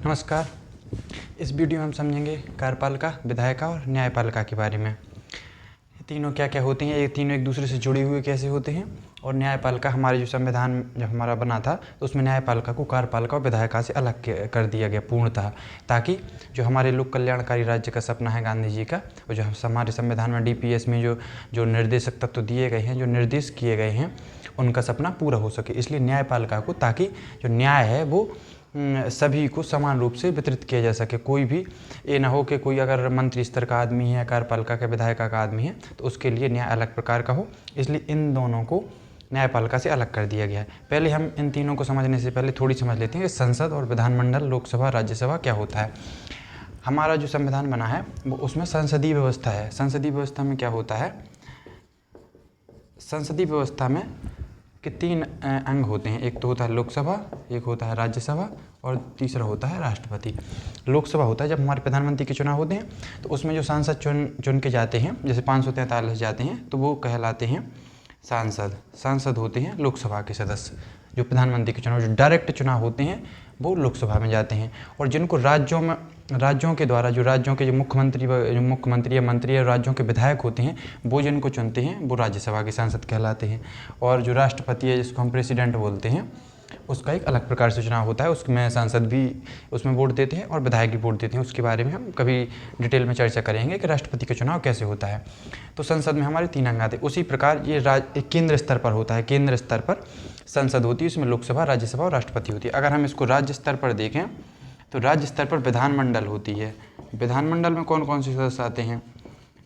नमस्कार। इस वीडियो में हम समझेंगे कार्यपालिका, विधायिका और न्यायपालिका के बारे में। ये तीनों क्या क्या होते हैं, ये तीनों एक दूसरे से जुड़े हुए कैसे होते हैं। और न्यायपालिका, हमारे जो संविधान जब हमारा बना था तो उसमें न्यायपालिका को कार्यपालिका और विधायिका से अलग कर दिया गया पूर्णतः, ताकि जो हमारे लोक कल्याणकारी राज्य का सपना है गांधी जी का, और जो हमारे संविधान में डीपीएस में जो निर्देशक तत्व दिए गए हैं, जो निर्देश किए गए हैं, उनका सपना पूरा हो सके। इसलिए न्यायपालिका को, ताकि जो न्याय है वो सभी को समान रूप से वितरित किया जा सके। कोई भी ये ना हो कि कोई अगर मंत्री स्तर का आदमी है, कार्यपालिका का, विधायिका का आदमी है, तो उसके लिए न्याय अलग प्रकार का हो। इसलिए इन दोनों को न्यायपालिका से अलग कर दिया गया है। पहले हम इन तीनों को समझने से पहले थोड़ी समझ लेते हैं कि संसद और विधानमंडल, लोकसभा, राज्यसभा क्या होता है। हमारा जो संविधान बना है वो उसमें संसदीय व्यवस्था है। संसदीय व्यवस्था में क्या होता है, संसदीय व्यवस्था में कि तीन अंग होते हैं। एक तो होता है लोकसभा, एक होता है राज्यसभा और तीसरा होता है राष्ट्रपति। लोकसभा होता है जब हमारे प्रधानमंत्री के चुनाव होते हैं, तो उसमें जो सांसद चुन के जाते हैं, जैसे 543 जाते हैं, तो वो कहलाते हैं सांसद। सांसद होते हैं लोकसभा के सदस्य। जो प्रधानमंत्री के चुनाव, जो डायरेक्ट चुनाव होते हैं, वो लोकसभा में जाते हैं। और जिनको राज्यों के द्वारा, जो राज्यों के जो मुख्यमंत्री या मंत्री या राज्यों के विधायक होते हैं, वो जिनको चुनते हैं, वो राज्यसभा के सांसद कहलाते हैं। और जो राष्ट्रपति है, जिसको हम प्रेसिडेंट बोलते हैं, उसका एक अलग प्रकार से चुनाव होता है। उसमें सांसद भी उसमें वोट देते हैं और विधायक भी वोट देते हैं। उसके बारे में हम कभी डिटेल में चर्चा करेंगे कि राष्ट्रपति का चुनाव कैसे होता है। तो संसद में हमारे तीन अंग आते हैं। उसी प्रकार ये केंद्र स्तर पर होता है। केंद्र स्तर पर संसद होती है, उसमें लोकसभा, राज्यसभा और राष्ट्रपति होती है। अगर हम इसको राज्य स्तर पर देखें तो राज्य स्तर पर विधानमंडल होती है। विधानमंडल में कौन कौन से सदस्य आते हैं?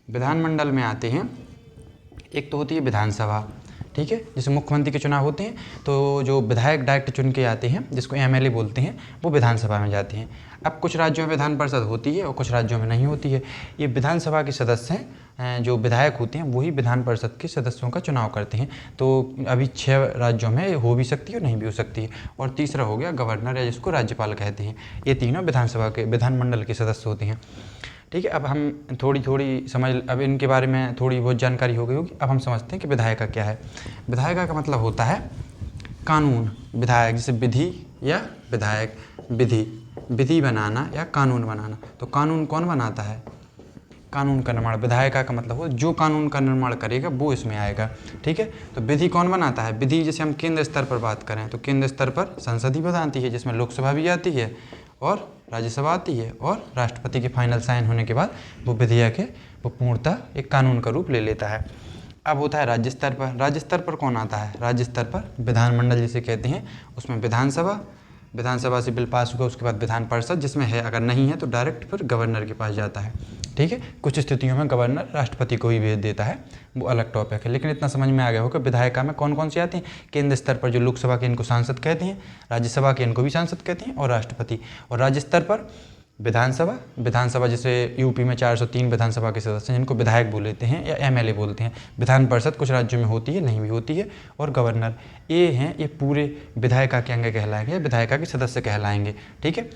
विधानमंडल में आते हैं, एक तो होती है विधानसभा, ठीक है, जैसे मुख्यमंत्री के चुनाव होते हैं तो जो विधायक डायरेक्ट चुन के आते हैं, जिसको एमएलए बोलते हैं, वो विधानसभा में जाते हैं। अब कुछ राज्यों में विधान परिषद होती है और कुछ राज्यों में नहीं होती है। ये विधानसभा के सदस्य हैं, जो विधायक होते हैं वही विधान परिषद के सदस्यों का चुनाव करते हैं। तो अभी 6 राज्यों में हो भी सकती है और नहीं भी हो सकती है। और तीसरा हो गया गवर्नर, या जिसको राज्यपाल कहते हैं। ये तीनों विधानमंडल के सदस्य होते हैं, ठीक है। अब हम थोड़ी समझ, अब इनके बारे में थोड़ी बहुत जानकारी हो गई होगी। अब हम समझते हैं कि विधायिका क्या है। विधायिका का मतलब होता है कानून। विधायक जैसे विधि या विधायक, विधि बनाना या कानून बनाना। तो कानून कौन बनाता है? कानून का निर्माण। विधायिका का मतलब हो जो कानून का निर्माण करेगा वो इसमें आएगा, ठीक है। तो विधि कौन बनाता है? विधि जैसे हम केंद्र स्तर पर बात करें तो केंद्र स्तर पर संसद ही बनाती है, जिसमें लोकसभा भी आती है और राज्यसभा आती है, और राष्ट्रपति के फाइनल साइन होने के बाद वो विधेयक है वो पूर्णतः एक कानून का रूप ले लेता है। अब होता है राज्य स्तर पर। राज्य स्तर पर कौन आता है? राज्य स्तर पर विधानमंडल जिसे कहते हैं, उसमें विधानसभा से बिल पास हुआ, उसके बाद विधान परिषद जिसमें है, अगर नहीं है तो डायरेक्ट फिर गवर्नर के पास जाता है, ठीक है। कुछ स्थितियों में गवर्नर राष्ट्रपति को ही भेज देता है, वो अलग टॉपिक है। लेकिन इतना समझ में आ गया हो कि विधायिका में कौन कौन से आते हैं। केंद्र स्तर पर जो लोकसभा के, इनको सांसद कहते हैं, राज्यसभा के इनको भी सांसद कहते हैं, और राष्ट्रपति। और राज्य स्तर पर विधानसभा जैसे यूपी में 403 विधानसभा के सदस्य हैं, जिनको विधायक बोलते हैं या एमएलए बोलते हैं। विधान परिषद कुछ राज्यों में होती है, नहीं भी होती है। और गवर्नर, ये पूरे विधायिका के अंग कहलाएंगे, विधायिका के सदस्य कहलाएंगे, ठीक है।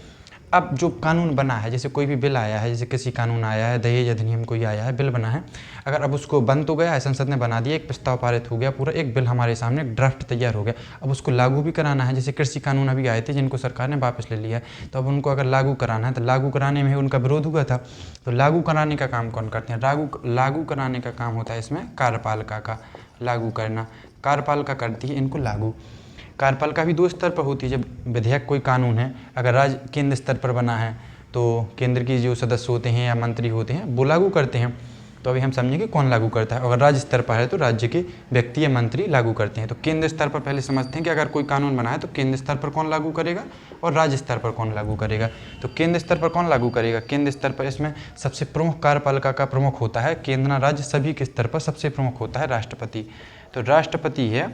अब जो कानून बना है, जैसे कोई भी बिल आया है, जैसे किसी कानून आया है, दहेज अधिनियम कोई आया है, बिल बना है, अगर अब उसको बन तो गया है, संसद ने बना दिया, एक प्रस्ताव पारित हो गया, पूरा एक बिल हमारे सामने, एक ड्राफ्ट तैयार हो गया। अब उसको लागू भी कराना है। जैसे कृषि कानून अभी आए थे, जिनको सरकार ने वापस ले लिया है, तो अब उनको अगर लागू कराना है, तो लागू कराने में उनका विरोध हुआ था। तो लागू कराने का काम कौन करते हैं? लागू कराने का काम होता है इसमें कार्यपालिका का। लागू करना, कार्यपालिका करती है इनको लागू। कार्यपालिका भी 2 स्तर पर होती है। जब विधेयक कोई कानून है, अगर केंद्र स्तर पर बना है, तो केंद्र की जो सदस्य होते हैं या मंत्री होते हैं वो लागू करते हैं। तो अभी हम समझेंगे कौन लागू करता है। अगर राज्य स्तर पर है तो राज्य के व्यक्ति या मंत्री लागू करते हैं। तो केंद्र स्तर पर पहले समझते हैं कि अगर कोई कानून बना है तो केंद्र स्तर पर कौन लागू करेगा और राज्य स्तर पर कौन लागू करेगा। तो केंद्र स्तर पर कौन लागू करेगा? केंद्र स्तर पर इसमें सबसे प्रमुख कार्यपालिका का प्रमुख होता है, केंद्र राज्य सभी के स्तर पर सबसे प्रमुख होता है राष्ट्रपति। तो राष्ट्रपति है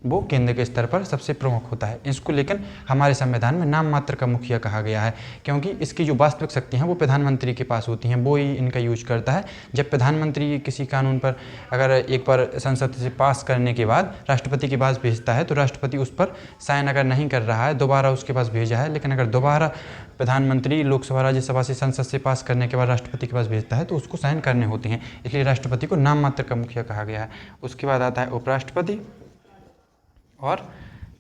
वो केंद्र के स्तर पर सबसे प्रमुख होता है। इसको लेकिन हमारे संविधान में नाम मात्र का मुखिया कहा गया है, क्योंकि इसकी जो वास्तविक शक्ति हैं वो प्रधानमंत्री के पास होती हैं, वो ही इनका यूज करता है। जब प्रधानमंत्री किसी कानून पर अगर एक बार संसद से पास करने के बाद राष्ट्रपति के पास भेजता है, तो राष्ट्रपति उस पर साइन अगर नहीं कर रहा है, दोबारा उसके पास भेजा है, लेकिन अगर दोबारा प्रधानमंत्री लोकसभा राज्यसभा से संसद से पास करने के बाद राष्ट्रपति के पास भेजता है, तो उसको साइन करने होते हैं। इसलिए राष्ट्रपति को नाम मात्र का मुखिया कहा गया है। उसके बाद आता है उपराष्ट्रपति और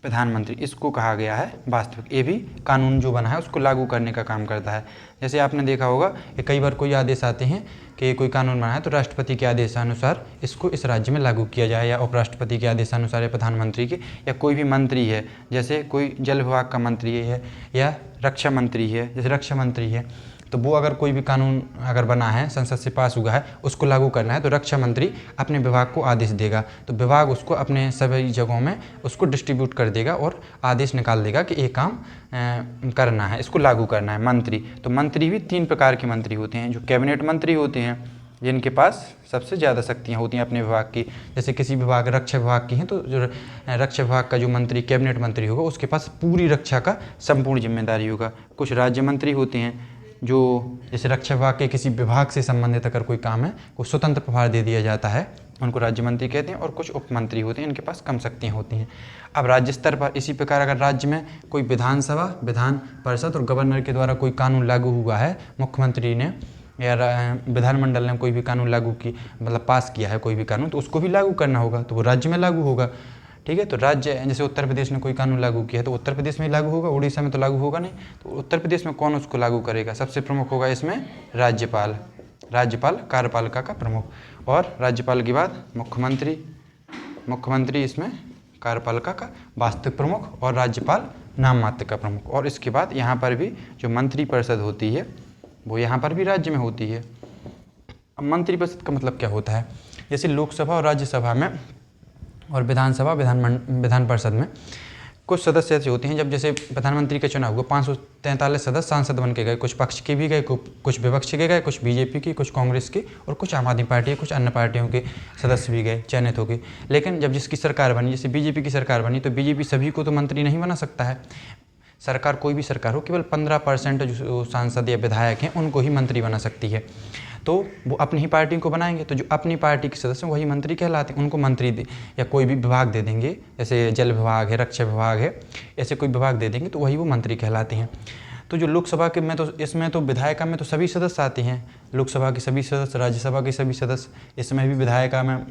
प्रधानमंत्री, इसको कहा गया है वास्तविक। ये भी कानून जो बना है उसको लागू करने का काम करता है। जैसे आपने देखा होगा कि कई बार कोई आदेश आते हैं कि कोई कानून बना है तो राष्ट्रपति के आदेशानुसार इसको इस राज्य में लागू किया जाए, या उपराष्ट्रपति के आदेशानुसार, या प्रधानमंत्री के, या कोई भी मंत्री है, जैसे कोई जल विभाग का मंत्री है या रक्षा मंत्री है, जैसे रक्षा मंत्री है, तो वो अगर कोई भी कानून अगर बना है, संसद से पास हुआ है, उसको लागू करना है तो रक्षा मंत्री अपने विभाग को आदेश देगा, तो विभाग उसको अपने सभी जगहों में उसको डिस्ट्रीब्यूट कर देगा और आदेश निकाल देगा कि ये काम करना है, इसको लागू करना है। मंत्री, तो मंत्री भी 3 प्रकार के मंत्री होते हैं। जो कैबिनेट मंत्री होते हैं, जिनके पास सबसे ज़्यादा शक्तियाँ होती हैं अपने विभाग की, जैसे किसी विभाग, रक्षा विभाग की हैं, तो जो रक्षा विभाग का जो मंत्री कैबिनेट मंत्री होगा उसके पास पूरी रक्षा का संपूर्ण जिम्मेदारी होगा। कुछ राज्य मंत्री होते हैं जो जैसे रक्षा विभाग के किसी विभाग से संबंधित अगर कोई काम है वो स्वतंत्र प्रभार दे दिया जाता है, उनको राज्य मंत्री कहते हैं। और कुछ उपमंत्री होते हैं, इनके पास कम शक्तियाँ होती हैं। अब राज्य स्तर पर इसी प्रकार अगर राज्य में कोई विधानसभा, विधान परिषद और गवर्नर के द्वारा कोई कानून लागू हुआ है, मुख्यमंत्री ने या विधानमंडल ने कोई भी कानून लागू की, मतलब पास किया है कोई भी कानून, तो उसको भी लागू करना होगा, तो वो राज्य में लागू होगा। ठीक है, तो राज्य, जैसे उत्तर प्रदेश ने कोई कानून लागू किया है तो उत्तर प्रदेश में लागू होगा, उड़ीसा में तो लागू होगा नहीं, तो उत्तर प्रदेश में कौन उसको लागू करेगा? सबसे प्रमुख होगा इसमें राज्यपाल। राज्यपाल कार्यपालिका का प्रमुख, और राज्यपाल के बाद मुख्यमंत्री, मुख्यमंत्री इसमें कार्यपालिका का वास्तविक प्रमुख, और राज्यपाल नाम मात्र का प्रमुख। और इसके बाद यहाँ पर भी जो मंत्रिपरिषद होती है वो यहाँ पर भी राज्य में होती है। अब मंत्रिपरिषद का मतलब क्या होता है? जैसे लोकसभा और राज्यसभा में और विधानसभा, विधान परिषद में कुछ सदस्य ऐसे होते हैं, जब जैसे प्रधानमंत्री का चुनाव हुआ 543 सदस्य सांसद बन के गए, कुछ पक्ष के भी गए, कुछ विपक्ष के गए, कुछ बीजेपी की, कुछ कांग्रेस की, और कुछ आम आदमी पार्टी, कुछ अन्य पार्टियों के सदस्य भी गए, चयनित हो गए। लेकिन जब जिसकी सरकार बनी, जैसे बीजेपी की सरकार बनी, तो बीजेपी सभी को तो मंत्री नहीं बना सकता है। सरकार कोई भी सरकार हो, केवल 15% जो सांसद या विधायक हैं उनको ही मंत्री बना सकती है, तो वो अपनी ही पार्टी को बनाएंगे, तो जो अपनी पार्टी के सदस्य हैं वही मंत्री कहलाते हैं, उनको मंत्री दे या कोई भी विभाग दे देंगे, जैसे जल विभाग है, रक्षा विभाग है, ऐसे कोई विभाग दे देंगे तो वही वो मंत्री कहलाते हैं। तो जो लोकसभा के में तो इसमें तो विधायिका में तो सभी सदस्य आते हैं, लोकसभा के सभी सदस्य, राज्यसभा के सभी सदस्य, इसमें भी विधायिका में,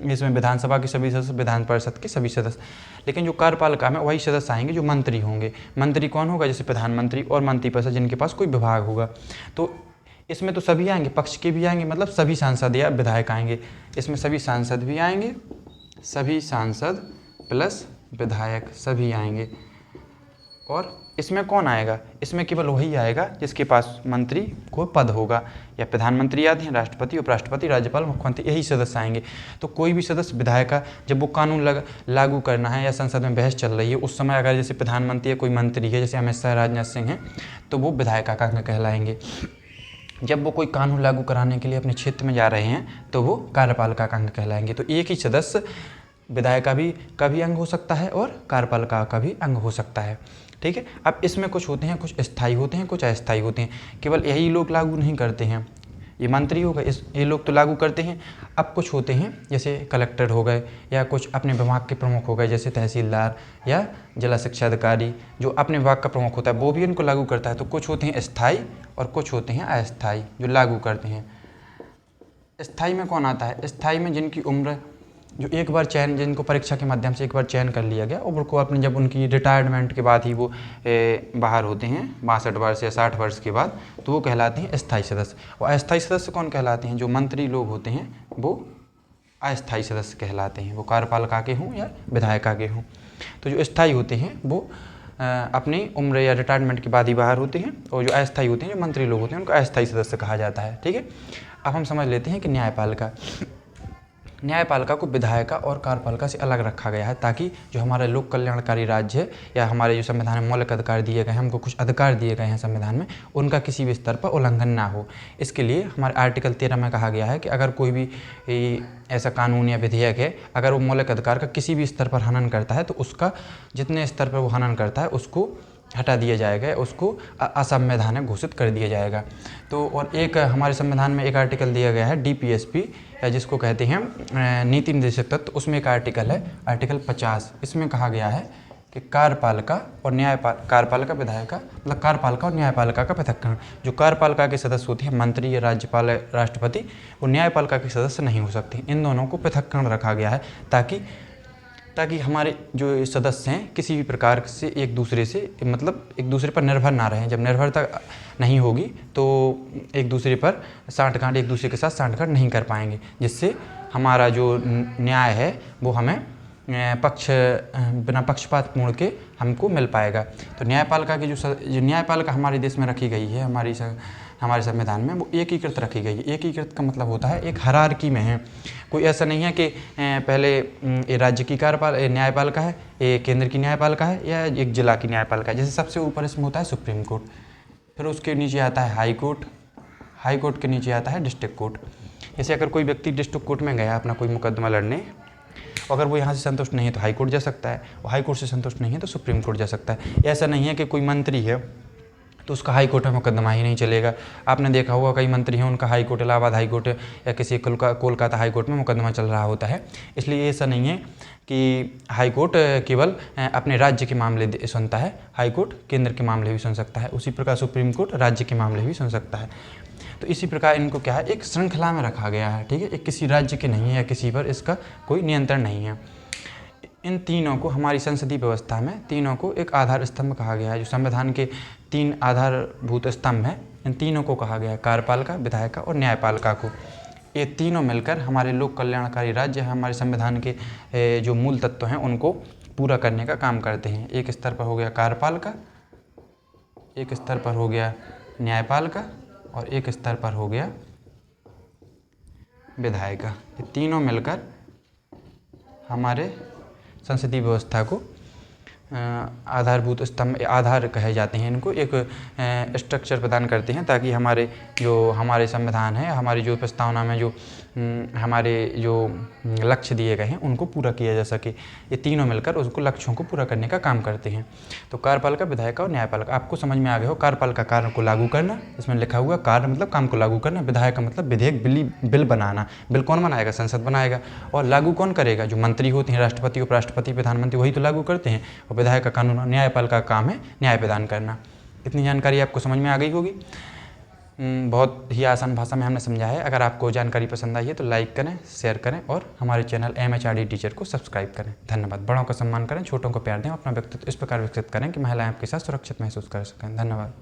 इसमें विधानसभा के सभी सदस्य, विधान परिषद के सभी सदस्य। लेकिन जो कार्यपालिका में वही सदस्य आएंगे जो मंत्री होंगे। मंत्री कौन होगा? जैसे प्रधानमंत्री और मंत्रिपरिषद, जिनके पास कोई विभाग होगा। तो इसमें तो सभी आएंगे, पक्ष के भी आएंगे, मतलब सभी सांसद या विधायक आएंगे। इसमें सभी सांसद भी आएंगे, सभी सांसद प्लस विधायक सभी आएंगे। और इसमें कौन आएगा? इसमें केवल वही आएगा जिसके पास मंत्री को पद होगा, या प्रधानमंत्री आते हैं, राष्ट्रपति, उपराष्ट्रपति, राज्यपाल, मुख्यमंत्री, यही सदस्य आएंगे। तो कोई भी सदस्य विधायिका, जब वो कानून लागू करना है या संसद में बहस चल रही है, उस समय अगर जैसे प्रधानमंत्री या कोई मंत्री है, जैसे अमित शाह, राजनाथ सिंह हैं, तो वो विधायिका का अंग कहलाएंगे। जब वो कोई कानून लागू कराने के लिए अपने क्षेत्र में जा रहे हैं तो वो कार्यपालिका का अंग कहलाएंगे। तो एक ही सदस्य विधायिका का भी अंग हो सकता है और कार्यपालिका का भी अंग हो सकता है। ठीक है, अब इसमें कुछ होते हैं, कुछ स्थायी होते हैं, कुछ अस्थायी होते हैं। केवल यही लोग लागू नहीं करते हैं, ये मंत्री हो गए, ये लोग तो लागू करते हैं। अब कुछ होते हैं जैसे कलेक्टर हो गए, या कुछ अपने विभाग के प्रमुख हो गए, जैसे तहसीलदार या जिला शिक्षा अधिकारी, जो अपने विभाग का प्रमुख होता है वो भी इनको लागू करता है। तो कुछ होते हैं स्थायी और कुछ होते हैं अस्थायी जो लागू करते हैं। स्थायी में कौन आता है? स्थायी में जिनकी उम्र, जो एक बार चयन, जिनको परीक्षा के माध्यम से एक बार चयन कर लिया गया, और उनको अपने जब उनकी रिटायरमेंट के बाद ही वो बाहर होते हैं 62 वर्ष या 60 वर्ष के बाद, तो वो कहलाते हैं स्थायी सदस्य। और अस्थायी सदस्य कौन कहलाते हैं? जो मंत्री लोग होते हैं वो अस्थायी सदस्य कहलाते हैं, वो कार्यपालिका के हों या विधायिका के हों। तो जो स्थायी होते हैं वो अपनी उम्र या रिटायरमेंट के बाद ही बाहर होते हैं, और जो अस्थायी होते हैं, जो मंत्री लोग होते हैं, उनको अस्थायी सदस्य कहा जाता है। ठीक है, अब हम समझ लेते हैं कि न्यायपालिका, न्यायपालिका को विधायिका और कार्यपालिका से अलग रखा गया है, ताकि जो हमारा लोक कल्याणकारी राज्य है या हमारे जो संविधान में मौलिक अधिकार दिए गए हैं, हमको कुछ अधिकार दिए गए हैं संविधान में, उनका किसी भी स्तर पर उल्लंघन ना हो। इसके लिए हमारे आर्टिकल 13 में कहा गया है कि अगर कोई भी ऐसा कानून या विधेयक है, अगर वो मौलिक अधिकार का किसी भी स्तर पर हनन करता है, तो उसका जितने स्तर पर वो हनन करता है उसको हटा दिया जाएगा, उसको असंवैधानिक घोषित कर दिया जाएगा। तो और एक हमारे संविधान में एक आर्टिकल दिया गया है DPSP, या जिसको कहते हैं नीति निर्देशक तत्व, उसमें एक आर्टिकल है आर्टिकल 50। इसमें कहा गया है कि कार्यपालिका और कार्यपालिका विधायिका, मतलब कार्यपालिका और न्यायपालिका का पृथक्करण। जो कार्यपालिका के सदस्य होते हैं, मंत्री या राज्यपाल, राष्ट्रपति, वो न्यायपालिका के सदस्य नहीं हो सकते। इन दोनों को पृथक्करण रखा गया है, ताकि ताकि हमारे जो सदस्य हैं किसी भी प्रकार से एक दूसरे से मतलब एक दूसरे पर निर्भर ना रहें। जब निर्भरता नहीं होगी तो एक दूसरे पर सांठ-गांठ एक दूसरे के साथ सांठ-गांठ नहीं कर पाएंगे, जिससे हमारा जो न्याय है वो हमें बिना पक्षपातपूर्ण के हमको मिल पाएगा। तो न्यायपालिका की जो न्यायपालिका हमारे देश में रखी गई है, हमारे संविधान में, वो एकीकृत रखी गई है। एकीकृत का मतलब होता है एक हायरार्की में है। कोई ऐसा नहीं है कि पहले ये राज्य की न्यायपालिका है, ये केंद्र की न्यायपालिका है या एक जिला की न्यायपालिका है। जैसे सबसे ऊपर इसमें होता है सुप्रीम कोर्ट, फिर उसके नीचे आता है हाई कोर्ट, हाई कोर्ट के नीचे आता है डिस्ट्रिक्ट कोर्ट। जैसे अगर कोई व्यक्ति डिस्ट्रिक्ट कोर्ट में गया अपना कोई मुकदमा लड़ने, अगर वो यहाँ से संतुष्ट नहीं है तो हाई कोर्ट जा सकता है, और हाई कोर्ट से संतुष्ट नहीं है तो सुप्रीम कोर्ट जा सकता है। ऐसा नहीं है कि कोई मंत्री है तो उसका हाई कोर्ट में मुकदमा ही नहीं चलेगा। आपने देखा होगा कई मंत्री हैं उनका high court, Allahabad high court या किसी कोलकाता हाई कोर्ट में मुकदमा चल रहा होता है। इसलिए ऐसा नहीं है कि हाई कोर्ट केवल अपने राज्य के मामले सुनता है, हाई कोर्ट केंद्र के मामले भी सुन सकता है। उसी प्रकार सुप्रीम कोर्ट राज्य के मामले भी सुन सकता है। तो इसी प्रकार इनको क्या है, एक श्रृंखला में रखा गया है, ठीक है। एक किसी राज्य के नहीं है या किसी पर इसका कोई नियंत्रण नहीं है। इन तीनों को हमारी संसदीय व्यवस्था में तीनों को एक आधार स्तंभ कहा गया है। जो संविधान के 3 आधारभूत स्तंभ हैं, इन तीनों को कहा गया है, कार्यपालिका, विधायिका और न्यायपालिका को। ये तीनों मिलकर हमारे लोक कल्याणकारी राज्य, हमारे संविधान के जो मूल तत्व हैं उनको पूरा करने का काम करते हैं। एक स्तर पर हो गया कार्यपालिका, एक स्तर पर हो गया न्यायपालिका और एक स्तर पर हो गया विधायिका। ये तीनों मिलकर हमारे संसदीय व्यवस्था को आधारभूत स्तंभ, आधार कहे जाते हैं इनको, एक स्ट्रक्चर प्रदान करते हैं, ताकि हमारे संविधान है, हमारी जो प्रस्तावना में जो हमारे जो लक्ष्य दिए गए हैं उनको पूरा किया जा सके। ये तीनों मिलकर उसको लक्ष्यों को पूरा करने का काम करते हैं। तो कार्यपालिका, विधायिका और न्यायपालिका आपको समझ में आ गया हो। कार्यपालिका कार्य को लागू करना, इसमें लिखा हुआ कार्य मतलब काम को लागू करना। विधायिका मतलब विधेयक, बिल बनाना। बिल कौन बनाएगा? संसद बनाएगा। और लागू कौन करेगा? जो मंत्री होते हैं, राष्ट्रपति, उपराष्ट्रपति, प्रधानमंत्री, वही तो लागू करते हैं। और विधायक का कानून, न्यायपालिका का काम है न्याय प्रदान करना। इतनी जानकारी आपको समझ में आ गई होगी। बहुत ही आसान भाषा में हमने समझा है। अगर आपको जानकारी पसंद आई है तो लाइक करें, शेयर करें और हमारे चैनल MHRD टीचर को सब्सक्राइब करें। धन्यवाद। बड़ों का सम्मान करें, छोटों को प्यार दें, अपना व्यक्तित्व इस प्रकार विकसित करें कि महिलाएं आपके साथ सुरक्षित महसूस कर सकें। धन्यवाद।